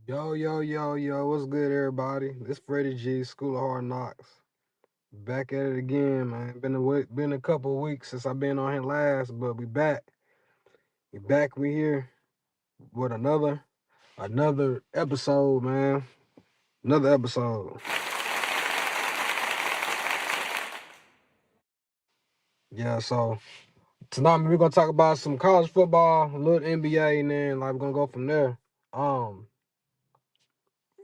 Yo, yo, yo, yo, what's good, everybody? It's Freddie G, School of Hard Knocks. Back at it again, man. Been a couple of weeks since I've been on here last, but we back. We here with another episode, man. Another episode. Yeah, so tonight we're gonna talk about some college football, a little NBA, and then we're gonna go from there. Um,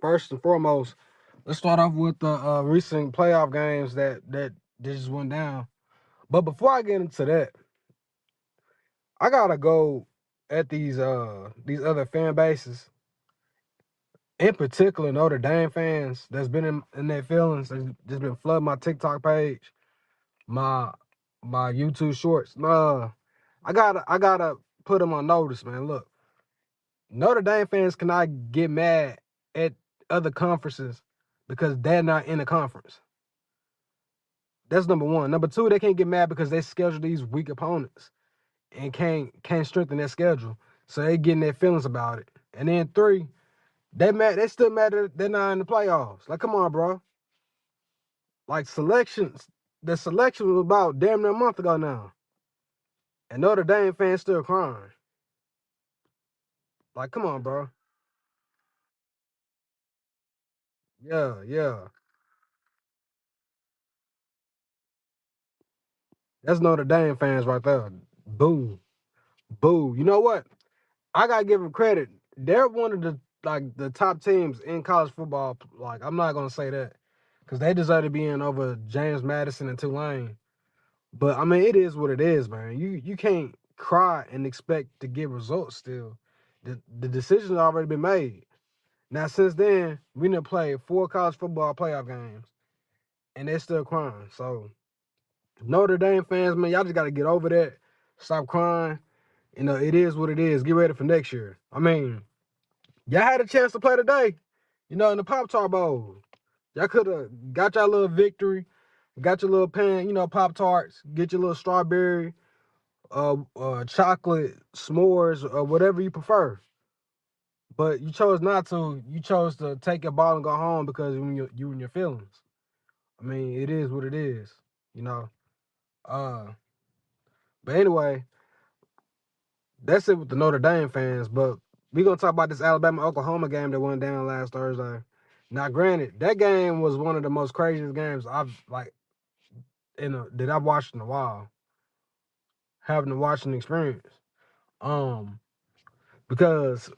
First and foremost, let's start off with the recent playoff games that just went down. But before I get into that, I gotta go at these other fan bases, in particular Notre Dame fans that's been in their feelings, that's just been flooding my TikTok page, my YouTube shorts. I gotta put them on notice, man. Look, Notre Dame fans cannot get mad at other conferences because they're not in the conference. That's number one. Number two, they can't get mad because they schedule these weak opponents and can't strengthen their schedule. So they getting their feelings about it. And then three, they still mad that they're not in the playoffs. Like, come on, bro. Like the selection was about damn near a month ago now. And Notre Dame fans still crying. Like, come on, bro. Yeah, yeah. That's Notre Dame fans right there. Boo. Boo. You know what? I gotta give them credit. They're one of the top teams in college football. Like, I'm not gonna say that. Because they deserve to be in over James Madison and Tulane. But I mean, it is what it is, man. You can't cry and expect to get results still. The decision's already been made. Now since then, we done played 4 college football playoff games. And they're still crying. So Notre Dame fans, man, y'all just gotta get over that. Stop crying. You know, it is what it is. Get ready for next year. I mean, y'all had a chance to play today, in the Pop-Tart Bowl. Y'all could have got y'all little victory, got your little pan, Pop-Tarts, get your little strawberry, chocolate, s'mores, or whatever you prefer. But you chose not to. You chose to take your ball and go home because you and your feelings. I mean, it is what it is, you know. Uh, but anyway, that's it with the Notre Dame fans. But we're gonna talk about this Alabama-Oklahoma game that went down last Thursday. Now, granted, that game was one of the most craziest games that I've watched in a while. Having to watch an experience. Because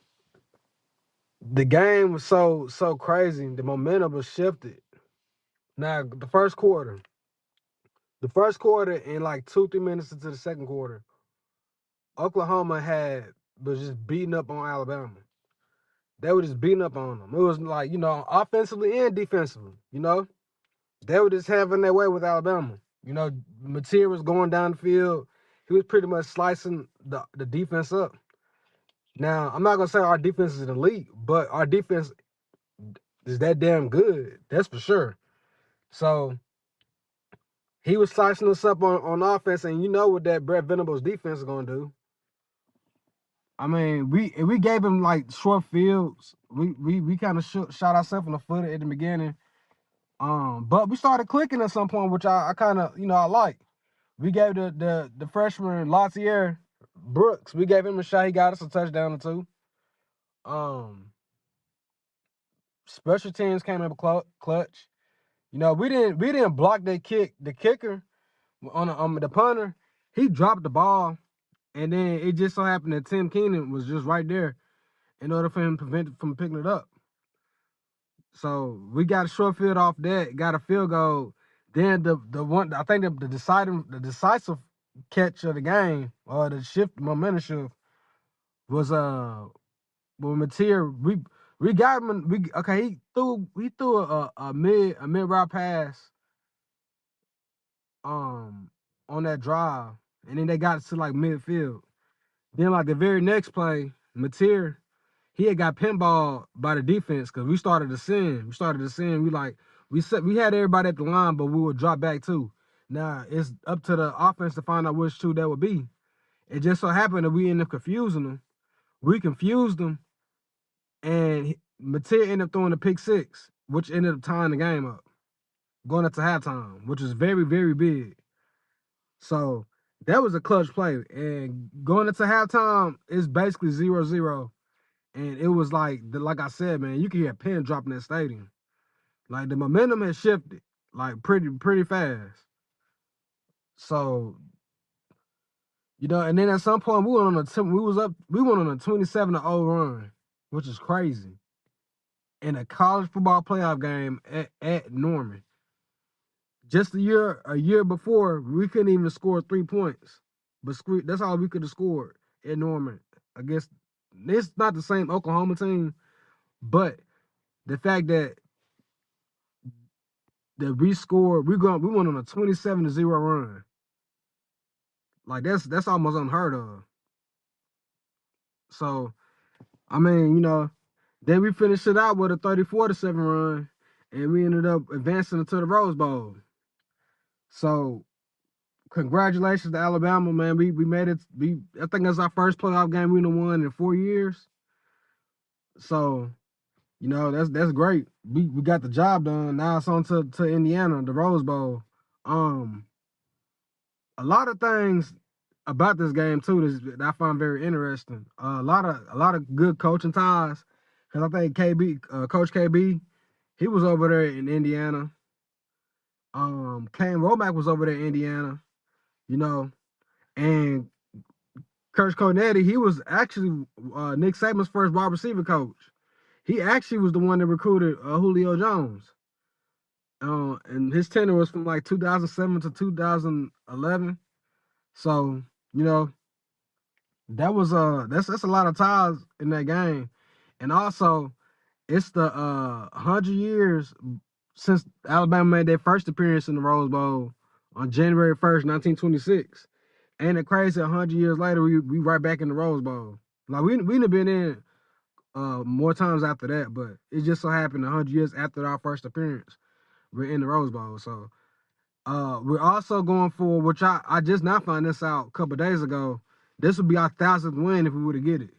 the game was so crazy. The momentum was shifted. Now, the first quarter and like 2-3 minutes into the second quarter, Oklahoma was just beating up on Alabama. They were just beating up on them. It was like, offensively and defensively, They were just having their way with Alabama. Mateer was going down the field. He was pretty much slicing the defense up. Now, I'm not going to say our defense is elite, but our defense is that damn good. That's for sure. So he was slicing us up on offense, and you know what that Brett Venables defense is going to do. I mean, we gave him like short fields. We kind of shot ourselves in the foot at the beginning. But we started clicking at some point, which I kind of, I like. We gave the freshman Latier Brooks, we gave him a shot. He got us a touchdown or two. Special teams came in clutch. We didn't block that kick. The kicker on the punter, he dropped the ball, and then it just so happened that Tim Keenan was just right there in order for him to prevent it from picking it up. So we got a short field off that, got a field goal. Then the one, I think the decisive catch of the game, or the momentum shift, was when Mateer, we got him. He threw a mid route pass on that drive, and then they got to like midfield. Then like the very next play, Mateer, he had got pinballed by the defense because we started to sin. We had everybody at the line, but we would drop back too. Now it's up to the offense to find out which two that would be. It just so happened that we ended up confusing them. We confused them, and Mateer ended up throwing a pick six, which ended up tying the game up, going into halftime, which is very, very big. So that was a clutch play. And going into halftime, it's basically 0-0. And it was like I said, man, you can hear a pin dropping that stadium. Like the momentum has shifted, like pretty fast. So, and then at some point we went on a 27-0 run, which is crazy. In a college football playoff game at Norman. Just a year before, we couldn't even score 3 points. But that's all we could have scored at Norman against. It's not the same Oklahoma team, but the fact that we scored, we went on a 27-0 run. Like that's almost unheard of. So I mean, then we finished it out with a 34-7 run, and we ended up advancing into the Rose Bowl. So congratulations to Alabama, man. We made it. I think that's our first playoff game we done won in 4 years. So, that's great. We got the job done. Now it's on to Indiana, the Rose Bowl. A lot of things about this game too that I find very interesting. A lot of good coaching ties. Cause I think Coach KB, he was over there in Indiana. Kane Romack was over there in Indiana, and Coach Conetti, he was actually Nick Saban's first wide receiver coach. He actually was the one that recruited Julio Jones. And his tenure was from like 2007 to 2011. So, that was that's a lot of ties in that game. And also, it's the 100 years since Alabama made their first appearance in the Rose Bowl on January 1st, 1926. Ain't it crazy? 100 years later, we right back in the Rose Bowl. Like we have been in more times after that, but it just so happened 100 years after our first appearance, we're in the Rose Bowl. So we're also going for, which I just now found this out a couple of days ago. This would be our 1,000th win if we were to get it.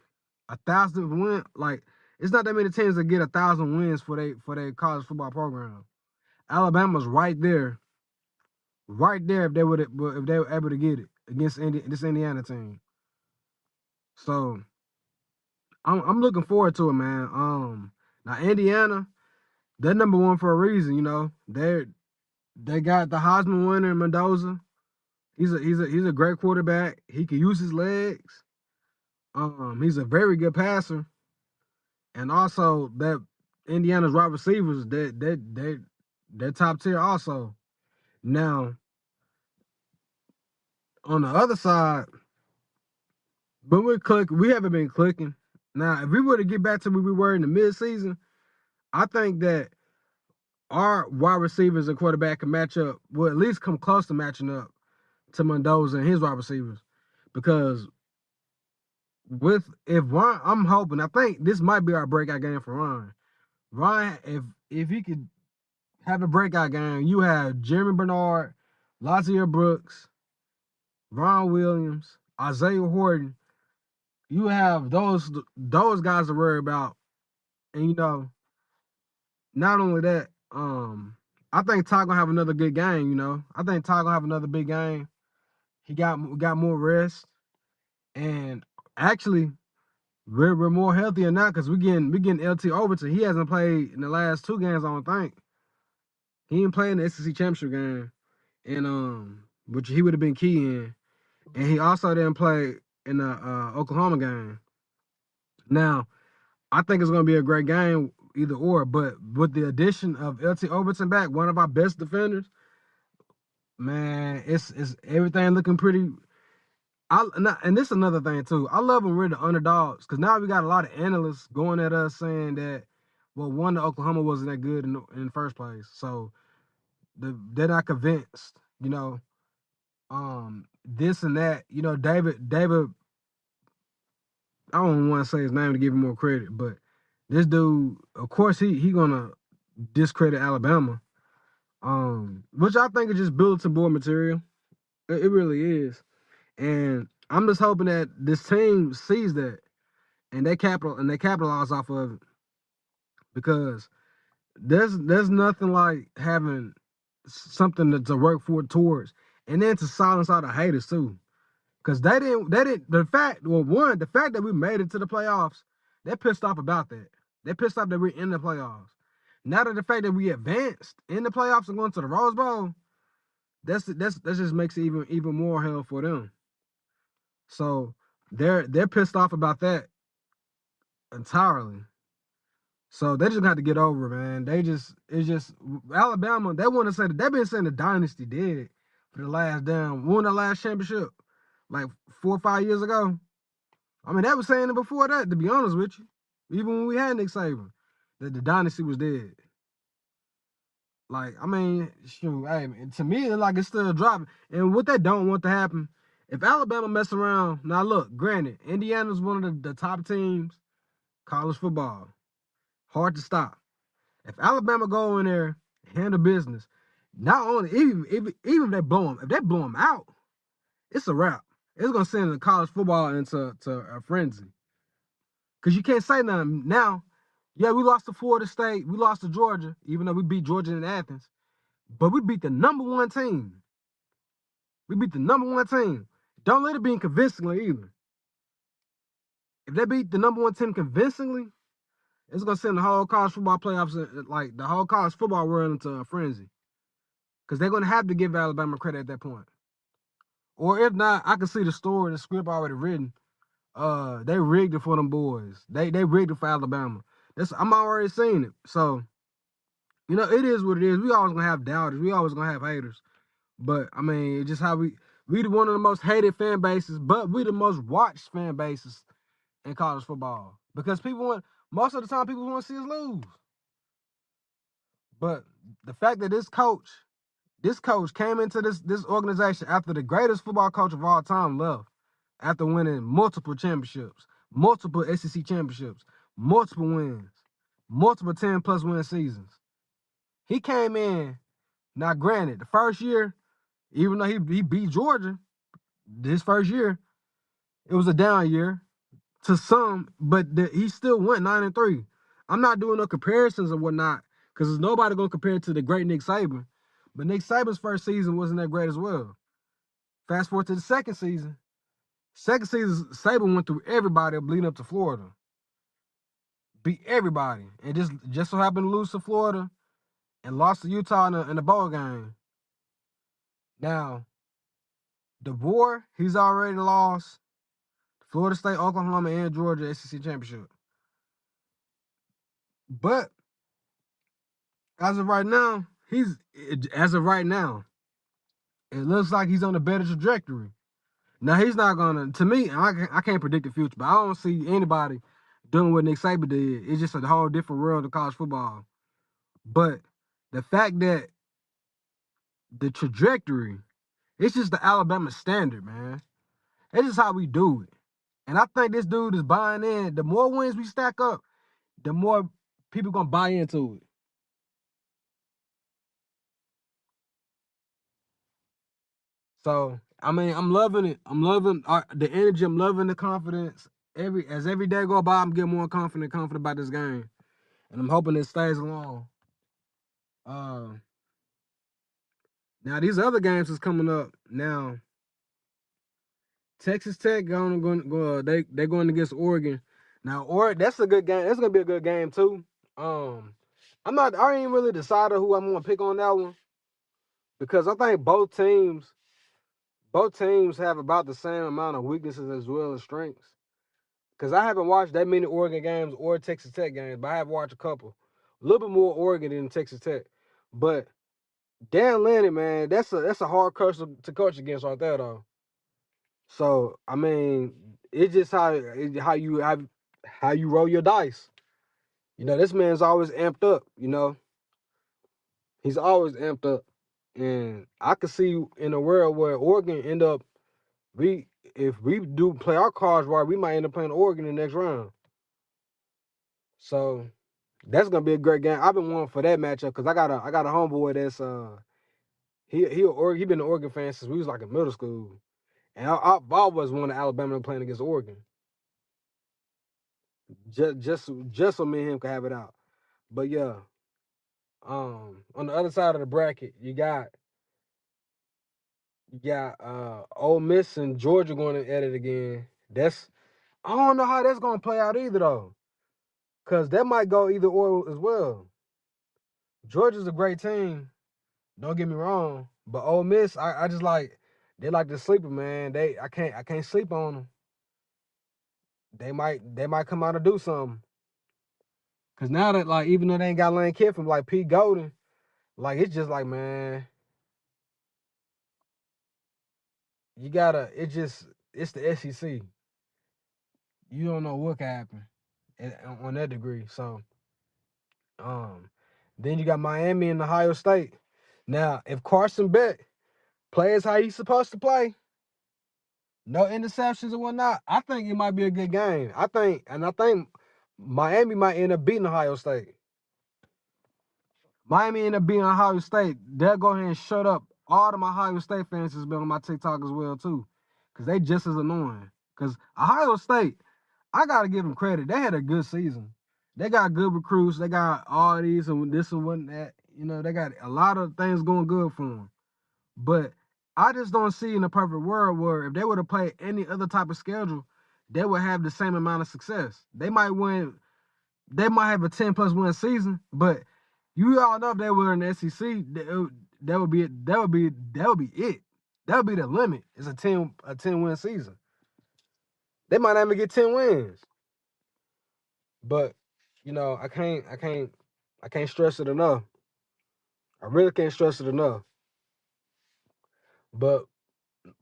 1,000th win, like it's not that many teams that get 1,000 wins for their college football program. Alabama's right there if they were able to get it against this Indiana team. So I'm looking forward to it, man. Now Indiana, they're number one for a reason. They got the Heisman winner Mendoza. He's a great quarterback. He can use his legs. He's a very good passer, and also that Indiana's wide receivers they're top tier also. Now on the other side, but we haven't been clicking. Now if we were to get back to where we were in the midseason, I think that our wide receivers and quarterback can match up, will at least come close to matching up to Mendoza and his wide receivers. Because if Ron, I'm hoping, I think this might be our breakout game for Ron. Ron, if he could have a breakout game, you have Jeremy Bernard, Lazir Brooks, Ron Williams, Isaiah Horton. You have those guys to worry about. And not only that, I think Ty gonna have another good game. I think Ty gonna have another big game. He got more rest, and actually, we're more healthier now because we getting LT Overton. He hasn't played in the last 2 games. I don't think he didn't play in the SEC championship game, and which he would have been key in, and he also didn't play in the Oklahoma game. Now, I think it's gonna be a great game either or, but with the addition of LT Overton back, one of our best defenders, man, it's everything looking pretty. And this is another thing too. I love when we're the underdogs because now we got a lot of analysts going at us saying that, well, one, the Oklahoma wasn't that good in the first place, so they're not convinced. This and that. David. I don't want to say his name to give him more credit, but this dude, of course, he gonna discredit Alabama, which I think is just bulletin board material. It really is. And I'm just hoping that this team sees that and they capitalize off of it. because there's nothing like having something to work for towards, and then to silence all the haters too. Cause they didn't the fact that we made it to the playoffs, they're pissed off about that. They're pissed off that we're in the playoffs. Now that the fact that we advanced in the playoffs and going to the Rose Bowl, that just makes it even more hell for them. So they're pissed off about that entirely. So they just got to get over it, man. It's just Alabama. They want to say that they've been saying the dynasty dead for the last won the last championship like 4 or 5 years ago. I mean, they were saying it before that, to be honest with you. Even when we had Nick Saban, that the dynasty was dead. Like, I mean, shoot, hey, to me, it's like it's still dropping. And what they don't want to happen, if Alabama mess around, now look, granted, Indiana's one of the top teams, college football. Hard to stop. If Alabama go in there, handle business, not only even if they blow them out, it's a wrap. It's gonna send the college football into a frenzy. Cause you can't say nothing now. Yeah, we lost to Florida State, we lost to Georgia, even though we beat Georgia in Athens. But we beat the #1 team. We beat the #1 team. Don't let it be convincingly either. If they beat the #1 team convincingly, it's gonna send the whole college football playoffs, like the whole college football world, into a frenzy. Because they're gonna have to give Alabama credit at that point. Or if not, I can see the story, the script already written. They rigged it for them boys. They rigged it for Alabama. I'm already seeing it. So, it is what it is. We always gonna have doubters. We always gonna have haters. But I mean, it's just how we one of the most hated fan bases, but we the most watched fan bases in college football. Because most of the time people want to see us lose. But the fact that this coach came into this organization after the greatest football coach of all time left, after winning multiple championships, multiple SEC championships, multiple wins, multiple 10+ win seasons. He came in, now granted, the first year, even though he beat Georgia, this first year, it was a down year to some, but he still went 9-3. I'm not doing no comparisons or whatnot, because there's nobody going to compare it to the great Nick Saban. But Nick Saban's first season wasn't that great as well. Fast forward to the second season. Second season, Saban went through everybody leading up to Florida. Beat everybody. And just so happened to lose to Florida and lost to Utah in the bowl game. Now, DeBoer, he's already lost Florida State, Oklahoma, and Georgia SEC championship. But as of right now, it looks like he's on a better trajectory. Now, he's not gonna. To me, I can't predict the future, but I don't see anybody doing what Nick Saban did. It's just a whole different world of college football. But the fact that the trajectory, it's just the Alabama standard, man. It's just how we do it. And I think this dude is buying in. The more wins we stack up, the more people gonna buy into it. So, I mean, I'm loving it. I'm loving the energy. I'm loving the confidence. Every day go by, I'm getting more confident about this game, and I'm hoping it stays along. Now these other games is coming up. Now Texas Tech they're going against Oregon. Now that's a good game. That's gonna be a good game too. I ain't really decided who I'm gonna pick on that one, because I think both teams have about the same amount of weaknesses as well as strengths. Because I haven't watched that many Oregon games or Texas Tech games, but I have watched a couple. A little bit more Oregon than Texas Tech. But Dan Lanning, man, that's a hard coach to coach against right there, though. So I mean, it's just how you roll your dice. This man's always amped up. He's always amped up, and I could see in a world where Oregon end up if we do play our cards right, we might end up playing Oregon in the next round. So that's gonna be a great game. I've been wanting for that matchup because I got a homeboy that's he been an Oregon fan since we was like in middle school, and I've always wanted Alabama playing against Oregon. Just so me and him can have it out. But yeah, on the other side of the bracket, you got Ole Miss and Georgia going at it again. I don't know how that's gonna play out either though, cause that might go either or as well. Georgia's a great team, don't get me wrong, but Ole Miss, I just like they like the sleeper, man. I can't sleep on them. They might come out and do something. Cause now that like even though they ain't got Lane Kiffin, like Pete Golden, like it's just like man, you gotta it's the SEC. You don't know what can happen on that degree. So um then you got Miami and Ohio State. Now, if Carson Beck plays how he's supposed to play, no interceptions and whatnot, I think it might be a good game. I think Miami might end up beating Ohio State. Miami end up beating Ohio State. They'll go ahead and shut up all the Ohio State fans that's been on my TikTok as well too, because they just as annoying. Because Ohio State, I gotta give them credit. They had a good season. They got good recruits. They got all these and this and what that. You know, they got a lot of things going good for them. But I just don't see in a perfect world where if they were to play any other type of schedule, they would have the same amount of success. They might win. They might have a 10+ win season, but you all know if they were in the SEC, that would be it. That would be it. That would be the limit. It's a 10 win season. They might not even get 10 wins. But you know, I can't stress it enough. I really can't stress it enough. But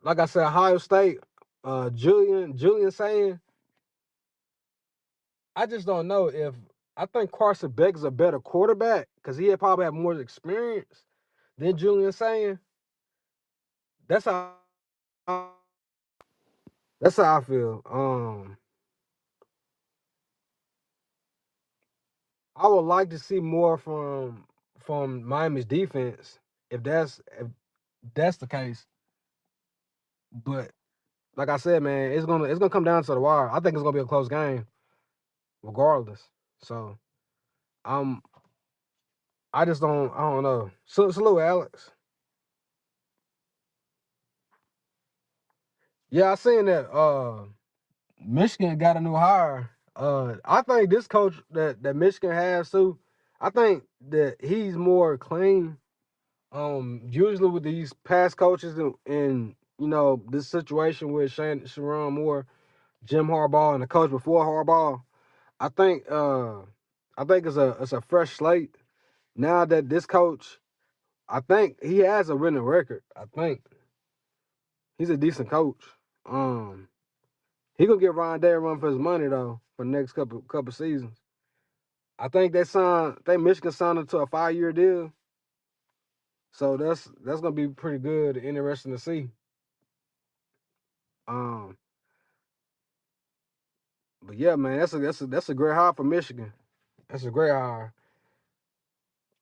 like I said, Ohio State, Julian saying, I just don't know if I think Carson Beck is a better quarterback because he probably have more experience than Julian saying. That's how that's how I feel. I would like to see more from Miami's defense if that's the case. But like I said, man, it's gonna come down to the wire. I think it's gonna be a close game, regardless. So um, I don't know. So salute, Alex. Yeah, I seen that. Michigan got a new hire. I think this coach that Michigan has too. I think that he's more clean. Usually with these past coaches and you know this situation with Sharon Moore, Jim Harbaugh, and the coach before Harbaugh, I think it's a fresh slate. Now that this coach, I think he has a winning record. I think he's a decent coach. Um, he gonna get Ryan Day a run for his money though for the next couple seasons. I think Michigan signed him to a 5-year deal. So that's gonna be pretty good and interesting to see. Um, but yeah, man, that's a great hire for Michigan. That's a great hire.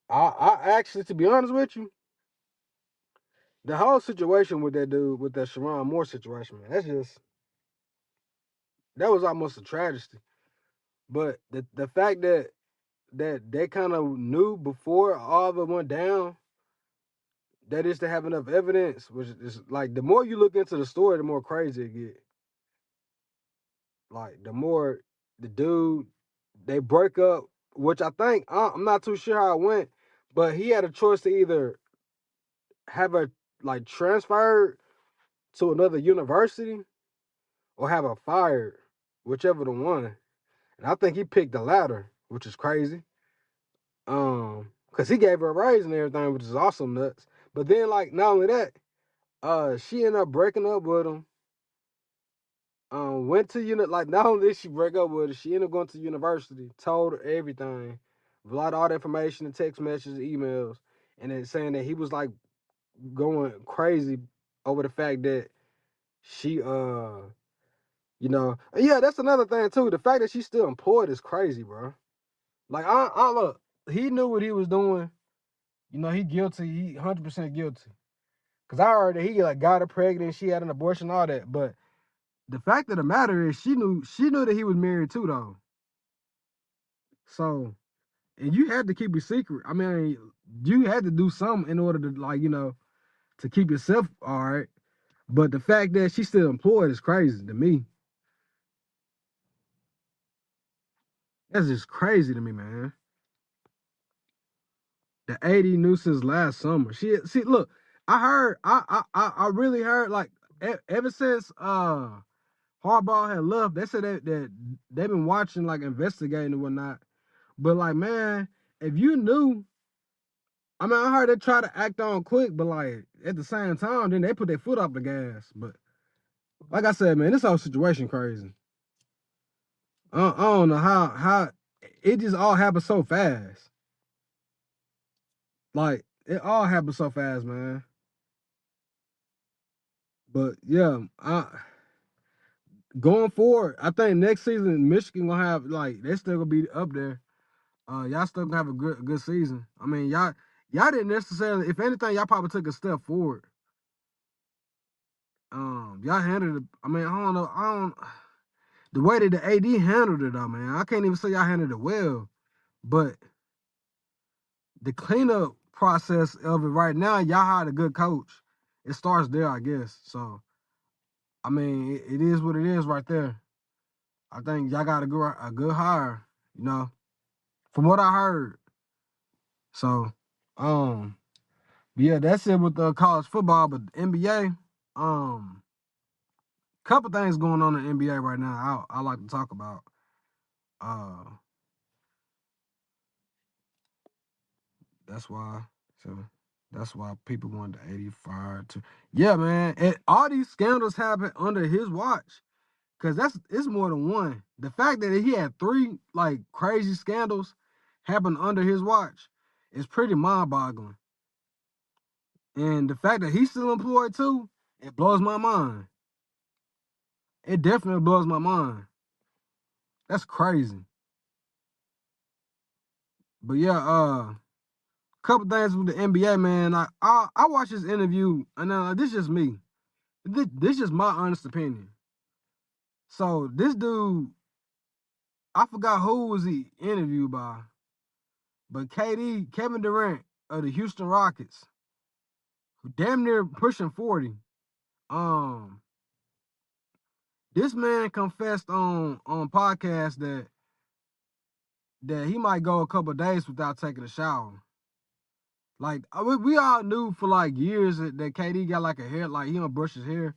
I actually, to be honest with you, the whole situation with that dude, with that Sharon Moore situation, man, that was almost a tragedy. But the fact that they kind of knew before all of it went down, that is to have enough evidence, which is like the more you look into the story, the more crazy it get. Like the more the dude they break up, which I think I'm not too sure how it went, but he had a choice to either have her like transferred to another university or have her fired, whichever the one. And I think he picked the latter, which is crazy. Cause he gave her a raise and everything, which is also nuts. But then like not only that, she ended up breaking up with him. Went to like not only did she break up with her, she ended up going to university, told her everything, a lot of all the information, the text messages, emails, and then saying that he was like going crazy over the fact that she yeah, that's another thing too. The fact that she's still employed is crazy, bro. Like I look, he knew what he was doing. You know, he guilty. He 100% guilty. Cause I heard that he like got her pregnant, she had an abortion, all that. But the fact of the matter is, she knew that he was married too, though. So and you had to keep it secret. I mean, you had to do something in order to like, to keep yourself all right. But the fact that she's still employed is crazy to me. That's just crazy to me, man. The 80 knew since last summer. She see, look, I heard, I really heard like ever since Harbaugh had left, they said that they've been watching, like investigating and whatnot. But like, man, if you knew, I mean, I heard they try to act on quick, but like at the same time, then they put their foot off the gas. But like I said, man, this whole situation crazy. I don't know how it just all happened so fast. Like it all happened so fast, man. But yeah, going forward, I think next season Michigan gonna have like they still gonna be up there. Y'all still gonna have a good season. I mean, y'all didn't necessarily, if anything, y'all probably took a step forward. Y'all handled it. I mean, I don't know. I don't the way that the AD handled it though, man. I can't even say y'all handled it well, but the cleanup process of it right now, y'all hired a good coach. It starts there, I guess. So I mean, it is what it is right there. I think y'all got a good hire, from what I heard. So, yeah, that's it with the college football, but NBA, couple things going on in the NBA right now. I like to talk about. Uh, that's why. So that's why people want the 85 to. Yeah, man. And all these scandals happen under his watch. Cause it's more than one. The fact that he had three like crazy scandals happen under his watch is pretty mind-boggling. And the fact that he's still employed too, it blows my mind. It definitely blows my mind. That's crazy. But yeah, couple things with the NBA, man. I watched this interview, and this is just me. This is just my honest opinion. So this dude, I forgot who was he interviewed by, but Kevin Durant of the Houston Rockets, who damn near pushing 40. Um, this man confessed on podcast that he might go a couple of days without taking a shower. Like we all knew for like years that KD got like a hair, like he don't brush his hair.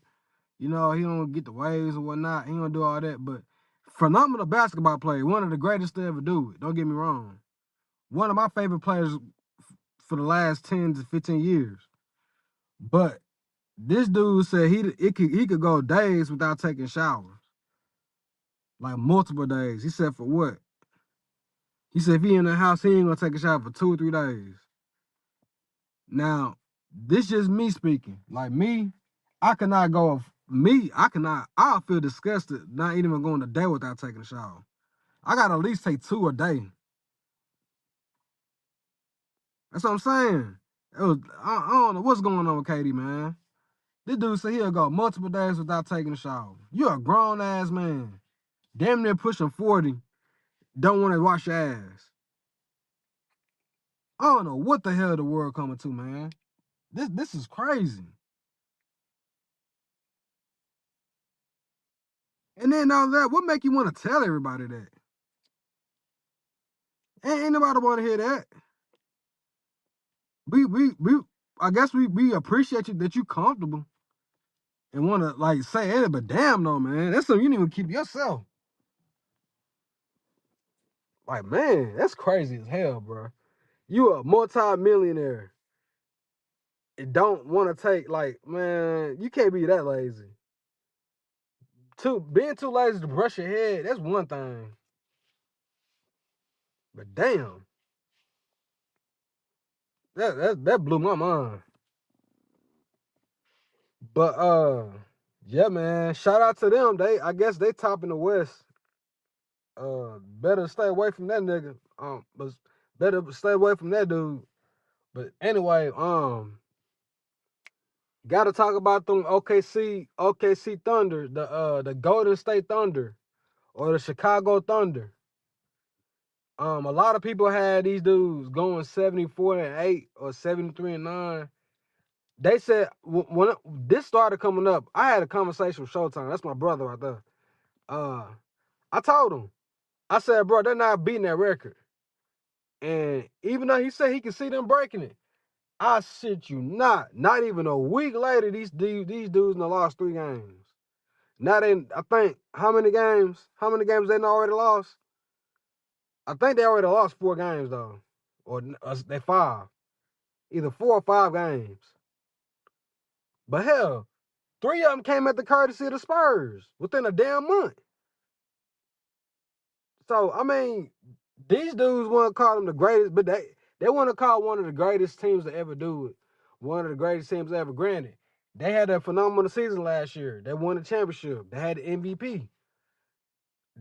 He don't get the waves or whatnot. He don't do all that. But phenomenal basketball player, one of the greatest to ever do it. Don't get me wrong. One of my favorite players for the last 10 to 15 years. But this dude said he could go days without taking showers. Like multiple days. He said for what? He said if he in the house, he ain't gonna take a shower for 2 or 3 days. Now, this just me speaking. Like me, I cannot go. I cannot. I feel disgusted not even going a day without taking a shower. I gotta at least take 2 a day. That's what I'm saying. I don't know what's going on with Katie, man. This dude said he'll go multiple days without taking a shower. You're a grown ass man, damn near pushing 40. Don't want to wash your ass. I don't know what the hell the world coming to, man. This is crazy. And then all that, what make you want to tell everybody that? Ain't nobody want to hear that. We I guess we appreciate you that you comfortable and want to like say it, but damn no, man, that's something you need to keep yourself. Like, man, that's crazy as hell, bro. You a multi-millionaire and don't want to take, like, man, you can't be that lazy. Being too lazy to brush your head, that's one thing. But damn, that blew my mind. But yeah, man, shout out to them. I guess they top in the West. Better stay away from that nigga. But better stay away from that dude. But anyway, gotta talk about them OKC Thunder, the Golden State Thunder or the Chicago Thunder. A lot of people had these dudes going 74-8 or 73-9. They said when this started coming up, I had a conversation with Showtime. That's my brother right there. I told him, I said, bro, they're not beating that record. And even though he said he can see them breaking it, I shit you not. Not even a week later, these dudes done lost 3 games. Now I think, how many games? How many games they already lost? I think they already lost 4 games though, or they 5, either 4 or 5 games. But hell, 3 of them came at the courtesy of the Spurs within a damn month. So I mean, these dudes want to call them the greatest, but they want to call one of the greatest teams to ever do it. One of the greatest teams ever. Granted, they had a phenomenal season last year. They won the championship. They had the MVP.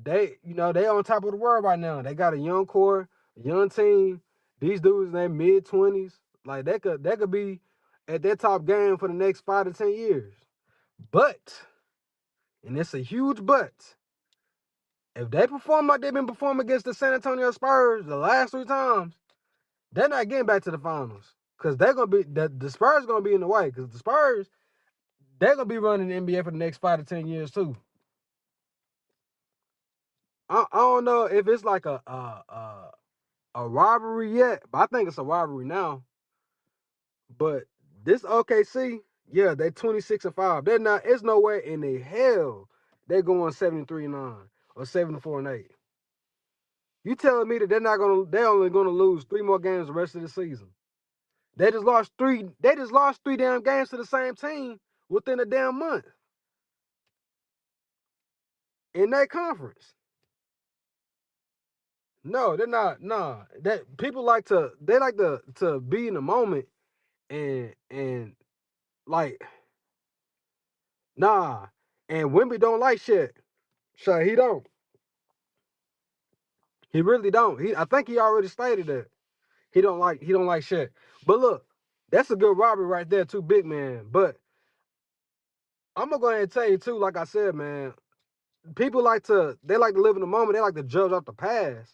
They on top of the world right now. They got a young core, a young team. These dudes in their mid-20s, like they could be at their top game for the next 5 to 10 years. But, and it's a huge but, if they perform like they've been performing against the San Antonio Spurs the last 3 times, they're not getting back to the finals. Because they're gonna be the Spurs gonna be in the way. Because the Spurs, they're gonna be running the NBA for the next 5 to 10 years too. I don't know if it's like a rivalry yet, but I think it's a rivalry now. But this OKC, yeah, they 26-5. They're not. It's nowhere in the hell they're going 73-9 or 74-8. You telling me that they're only gonna lose 3 more games the rest of the season? They just lost 3. They just lost 3 damn games to the same team within a damn month in that conference. No, they're not. Nah, that people like to be in the moment and like nah. And Wemby don't like shit. So he don't. He really don't. I think he already stated that he don't like shit. But look, that's a good robbery right there, too, big man. But I'm gonna go ahead and tell you too, like I said, man. People like to live in the moment. They like to judge off the past.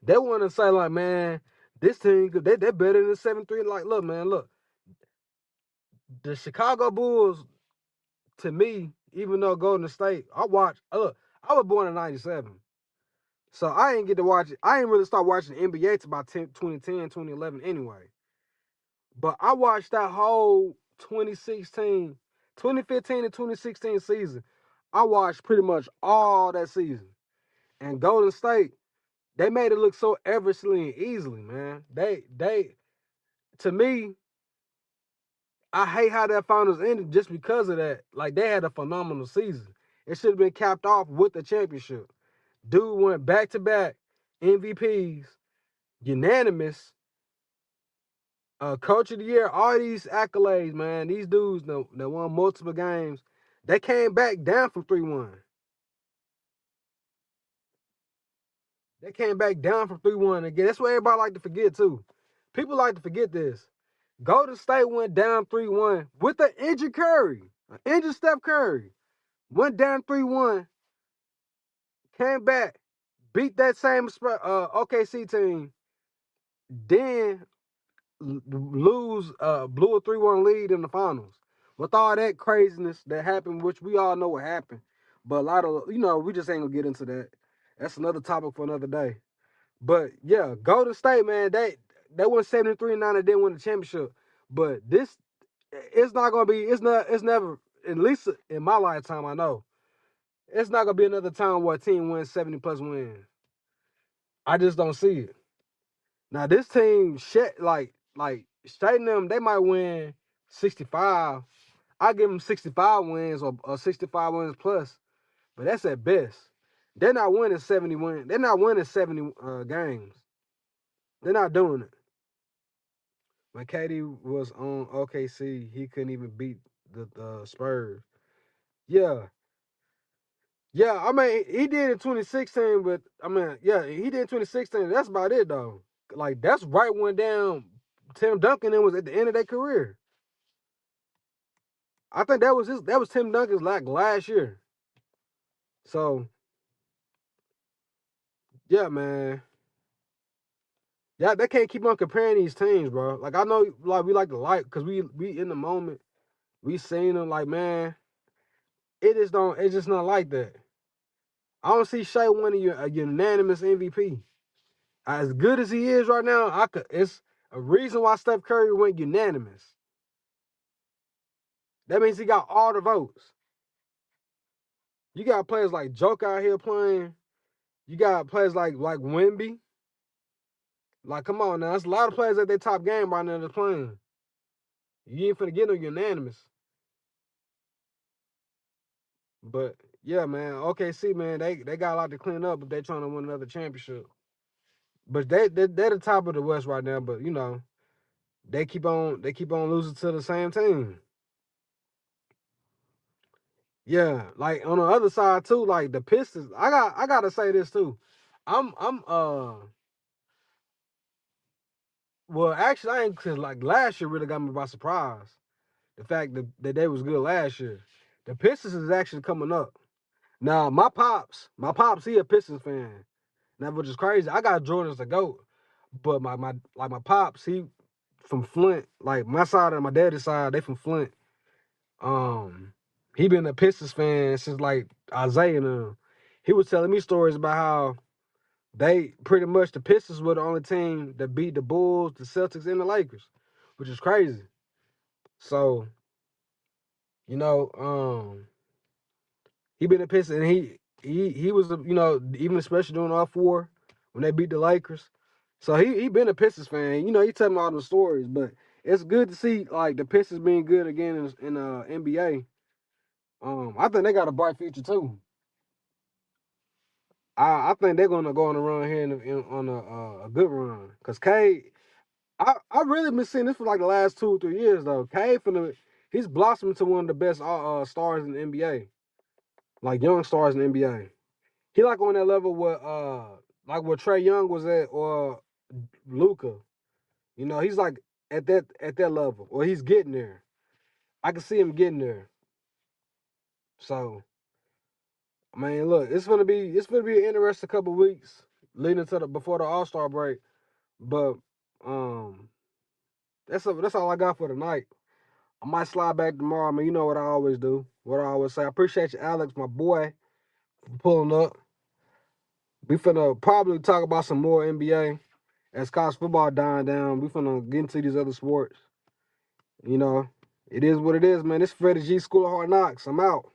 They want to say like, man, this team they're better than 7-3. Like, look, man, look, the Chicago Bulls, to me, even though Golden State, I watched. Look, I was born in '97, so I didn't get to watch it. I didn't really start watching the NBA till about 2010, 2011 anyway. But I watched that whole 2015 and 2016 season. I watched pretty much all that season. And Golden State, they made it look so effortlessly and easily, man. They to me, I hate how that finals ended just because of that. Like, they had a phenomenal season. It should have been capped off with the championship. Dude went back-to-back MVPs, unanimous, coach of the year, all these accolades, man. These dudes that won multiple games, they came back down from 3-1. They came back down from 3-1 again. That's what everybody like to forget, too. People like to forget this. Golden State went down 3-1 with an injured Curry, an injured Steph Curry. Went down 3-1, came back, beat that same OKC team, then blew a 3-1 lead in the finals. With all that craziness that happened, which we all know what happened, but a lot of, we just ain't gonna get into that. That's another topic for another day. But yeah, Golden State, man, they won 73-9 and didn't win the championship. But it's not gonna be, it's never, at least in my lifetime, I know, it's not gonna be another time where a team wins 70 plus wins. I just don't see it. Now this team, like State them, they might win 65. I give them 65 wins or 65 wins plus, but that's at best. They're not winning 70 wins. They're not winning 70 games. They're not doing it. When KD was on OKC, he couldn't even beat the Spurs. Yeah. Yeah, I mean, he did in 2016, but I mean, yeah, he did in 2016. That's about it, though. Like, that's right when Tim Duncan was at the end of their career. I think that was Tim Duncan's last year. So, yeah, man. Yeah, they can't keep on comparing these teams, bro. Like I know, like we like to because we in the moment, we seen them. Like man, it just don't. It's just not like that. I don't see Shea winning a unanimous MVP. As good as he is right now, it's a reason why Steph Curry went unanimous. That means he got all the votes. You got players like Joke out here playing. You got players like Wemby. Like, come on now. There's a lot of players at their top game right now that's playing. You ain't finna get no unanimous. But yeah, man, OKC, man, they got a lot to clean up if they trying to win another championship. But they're the top of the West right now. But you know, they keep on losing to the same team. Yeah, like on the other side too, like the Pistons. I gotta say this too. I'm well actually I ain't, cause like last year really got me by surprise. The fact that they was good last year. The Pistons is actually coming up. Now my pops, he a Pistons fan. Now which is crazy. I got Jordan's the GOAT. But my pops, he from Flint. Like my side and my daddy's side, they from Flint. He been a Pistons fan since like Isaiah and them. He was telling me stories about how they pretty much the Pistons were the only team that beat the Bulls, the Celtics, and the Lakers, which is crazy. So, you know, he been a Pistons and he was even especially during '04 when they beat the Lakers. So he been a Pistons fan. You know, he tell me all the stories, but it's good to see like the Pistons being good again in NBA. I think they got a bright future too. I think they're gonna go on a run here on a good run. Cause I really been seeing this for like the last 2 or 3 years though. He's blossomed to one of the best stars in the NBA, like young stars in the NBA. He like on that level with like where Trae Young was at or Luka. You know, he's like at that level, or he's getting there. I can see him getting there. So, man, look, it's gonna be an interesting couple weeks leading to before the All-Star break. But that's all I got for tonight. I might slide back tomorrow, man. You know what I always do. What I always say. I appreciate you, Alex, my boy, for pulling up. We finna probably talk about some more NBA as college football dying down. We finna get into these other sports. You know, it is what it is, man. This is Freddie G, School of Hard Knocks. I'm out.